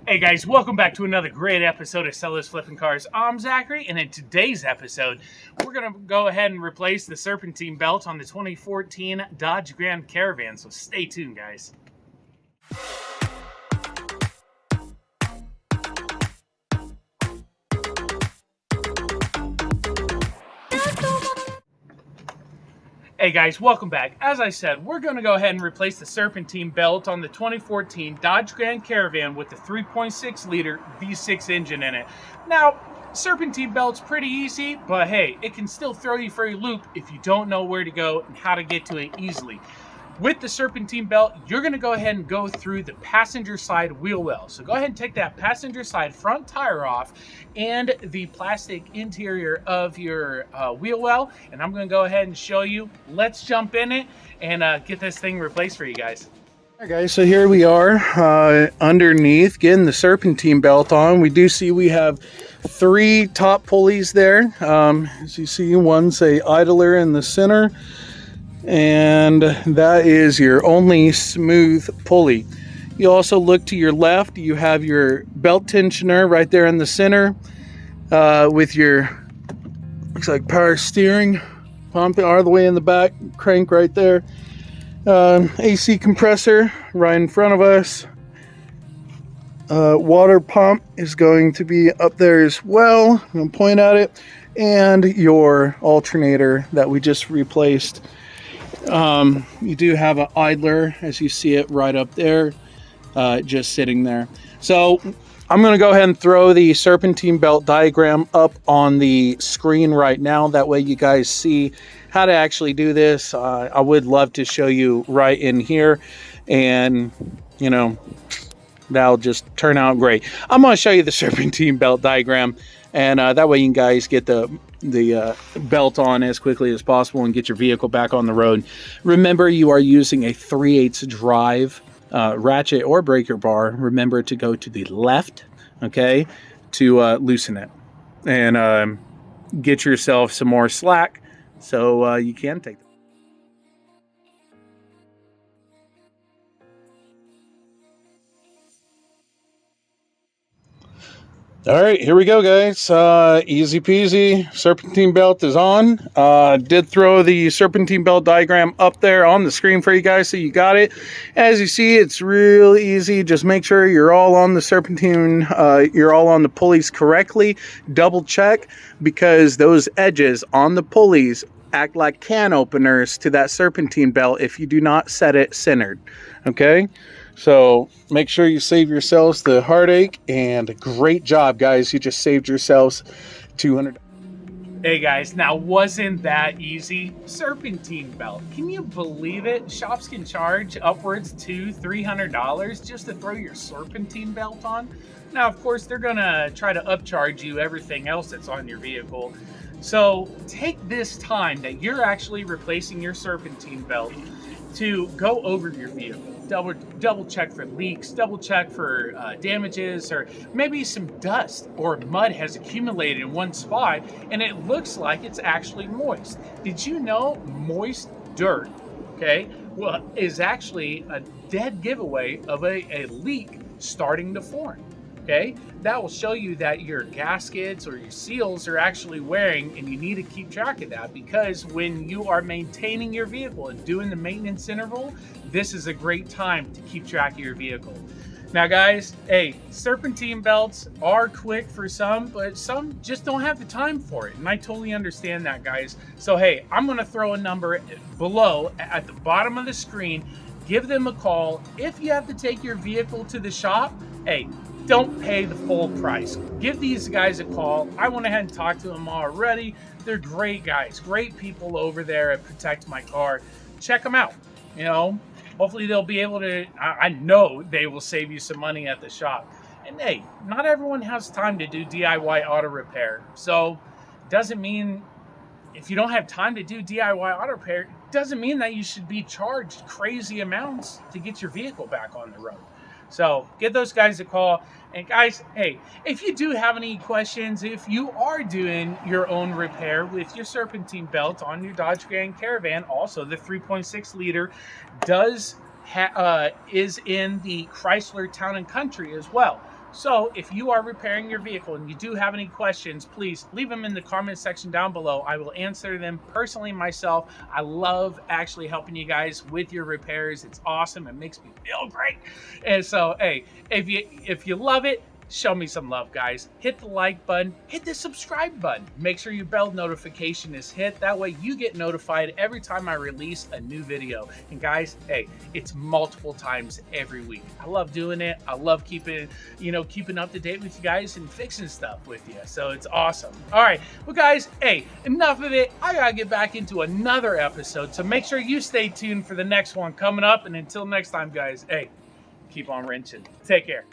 Hey guys, welcome back to another great episode of Sellers Flipping Cars. I'm Zachary, and in today's episode, we're going to go ahead and replace the Serpentine belt on the 2014 Dodge Grand Caravan, so stay tuned, guys. Hey guys, welcome back. As I said, we're going to go ahead and replace the Serpentine belt on the 2014 Dodge Grand Caravan with the 3.6 liter V6 engine in it. Now, Serpentine belt's pretty easy, but hey, it can still throw you for a loop if you don't know where to go and how to get to it easily. With the Serpentine belt, you're going to go ahead and go through the passenger side wheel well. So go ahead and take that passenger side front tire off and the plastic interior of your wheel well. And I'm going to go ahead and show you. Let's jump in it and get this thing replaced for you guys. All right, guys, so here we are underneath getting the Serpentine belt on. We do see we have 3 top pulleys there. As you see, one's a idler in the center, and that is your only smooth pulley. You also look to your left, you have your belt tensioner right there in the center with your, looks like power steering pump all the way in the back, crank right there. AC compressor right in front of us. Water pump is going to be up there as well. I'm going to point at it. And your alternator that we just replaced. You do have an idler, as you see it right up there, just sitting there. So I'm going to go ahead and throw the Serpentine belt diagram up on the screen right now. That way you guys see how to actually do this. I would love to show you right in here, and you know, that'll just turn out great. I'm going to show you the Serpentine belt diagram, and that way you guys get the belt on as quickly as possible and get your vehicle back on the road. Remember, you are using a 3/8 drive ratchet or breaker bar. Remember to go to the left, okay, to loosen it, and get yourself some more slack so you can take them. All right, here we go, guys. Easy peasy. Serpentine belt is on. Did throw the Serpentine belt diagram up there on the screen for you guys, so you got it. As you see, it's real easy. Just make sure you're all on the Serpentine, you're all on the pulleys correctly. Double check, because those edges on the pulleys act like can openers to that Serpentine belt if you do not set it centered. Okay? So make sure you save yourselves the heartache, and great job, guys. You just saved yourselves $200. Hey guys, now wasn't that easy? Serpentine belt, can you believe it? Shops can charge upwards to $300 just to throw your Serpentine belt on. Now, of course, they're gonna try to upcharge you everything else that's on your vehicle. So take this time that you're actually replacing your Serpentine belt to go over your vehicle. Double check for leaks, double check for damages, or maybe some dust or mud has accumulated in one spot and it looks like it's actually moist. Did you know moist dirt, okay, well, is actually a dead giveaway of a leak starting to form? Okay, that will show you that your gaskets or your seals are actually wearing, and you need to keep track of that, because when you are maintaining your vehicle and doing the maintenance interval, this is a great time to keep track of your vehicle. Now guys, hey, Serpentine belts are quick for some, but some just don't have the time for it, and I totally understand that, guys. So hey, I'm going to throw a number below at the bottom of the screen. Give them a call. If you have to take your vehicle to the shop, hey, don't pay the full price. Give these guys a call. I went ahead and talked to them already. They're great guys, great people over there at Protect My Car. Check them out. You know, hopefully they'll be able to, I know they will save you some money at the shop. And hey, not everyone has time to do DIY auto repair. So doesn't mean, if you don't have time to do DIY auto repair, doesn't mean that you should be charged crazy amounts to get your vehicle back on the road. So give those guys a call. And guys, hey, if you do have any questions, if you are doing your own repair with your Serpentine belt on your Dodge Grand Caravan, also the 3.6 liter is in the Chrysler Town and Country as well. So if you are repairing your vehicle and you do have any questions, please leave them in the comment section down below. I will answer them personally myself. I love actually helping you guys with your repairs. It's awesome. It makes me feel great. And so, hey, if you love it, show me some love, guys. Hit the like button, hit the subscribe button. Make sure your bell notification is hit. That way you get notified every time I release a new video. And guys, hey, it's multiple times every week. I love doing it. I love keeping up to date with you guys and fixing stuff with you. So it's awesome. All right, well guys, hey, enough of it. I gotta get back into another episode. So make sure you stay tuned for the next one coming up. And until next time, guys, hey, keep on wrenching. Take care.